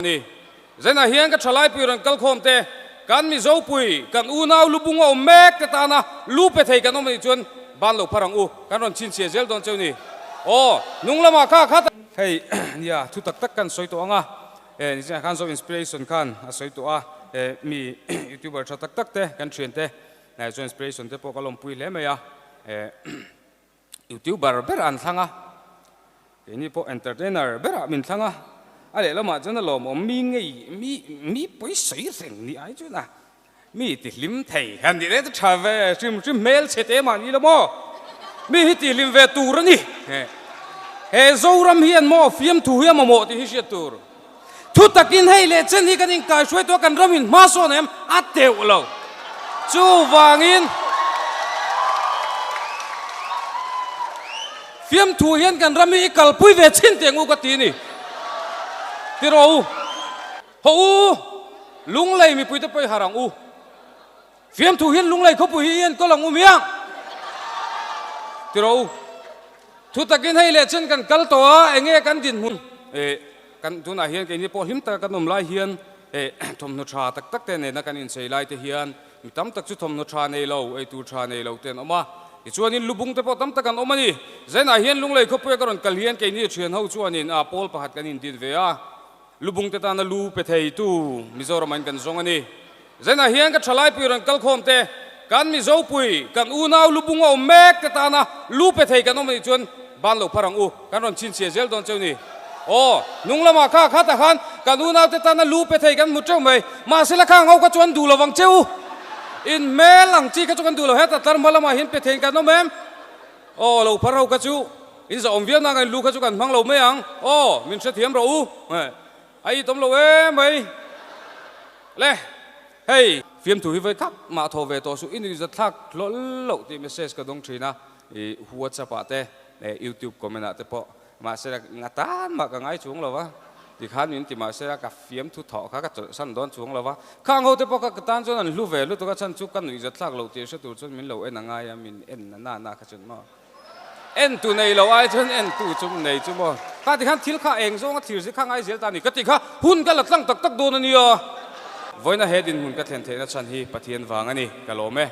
ni zena hian ka thalai piran kal khom te kan mi zo pui kan u nau lubung o mek te ta na lu pe thei kan om ni chuan ban lo pharang u kan ron chin che zel don cheu ni o nung lama kha kha hei ya thu tak tak kan soi to anga ni cha kan so inspiration kan a soi to a mi youtuber tha tak tak te kan thrin te na so inspiration te po kalom pui le me ya youtuber ber an thanga ni po entertainer ber min thanga ale lama chana lom om mi ngei mi poi sei seng ni ai chu na mi ti lim thei han di le ta ve sim mail chete ma ni lo mo mi ti lim ve tur ni he zoram hian mo fiam thu hiam mo ti hi sia tur thu takin hei le chen hi kan in kai shoi to kan ramin ma so nem ateu lo chu wangin fiam thu hian kan rami kal pui ve chin teng u ka ti ni tiro ho lung lei mi pui te poi harang u fiam thu hian lung lei kho pui hian ko lang u miang tiro thu takin hei le chen kan kal to a enge kan din hun kan tuna hian ke ni po him ta kan nom lai hian thom no tha tak tak te ne na kan in sei lai te hian mi tam tak chu thom no tha nei lo tu tha nei lo ten oma chuanin lubung te po tam tak kan omani zena hian lung lei kho pui ka ron kal hian ke ni thian ho chuanin a pol pahat kan in din ve a lubung te ta na lu pe thei tu mizoram an kan zong ani zena hian ka thalai piran kal khom te kan mi zo pui kan u nau lubung o mek te ta na lu pe thei kan omani chuan ban lo pharang u kan ron chin che zel don cheu ni o nung lama kha kha ta khan kan u nau te ta na lu pe thei kan mu cheu mai ma se la khang ho ka chuan du lawang cheu in mel ang chi ka chuan du lo he ta tar malama hin pe thei kan no mem o lo pharau ka chu in za om viam na ngai lu ka chu kan mang lo me ang o min se thiam ro u ai tóm lâu em mày lẽ hey phim thủ hi với khắc mà thầu về tổ số in rất thắc lộ thì message cái đông na WhatsApp ate YouTube comment ate po mà sẽ ngatan mà cái ngay xuống rồi vâng thì khán những thì mà sẽ gặp phim thu thọ khác cái sân đón xuống rồi vâng khang hậu thì po cái tan cho nên lu về lu tôi cái sân chụp cái người rất thắc lộ thì sẽ tụi mình lâu em là ngay mình em na cái chuyện mà em tu này lâu ai chân em tu chung này chung mà ta thì khăn thiếu khá em rồi thiếu gì khá ai dễ ta này cái thì khá hun cái lật lăng tắc tắc đồn này à với na hết din hun cái thèn thèn na chân hi pathian vàng anh cái lỗ mẹ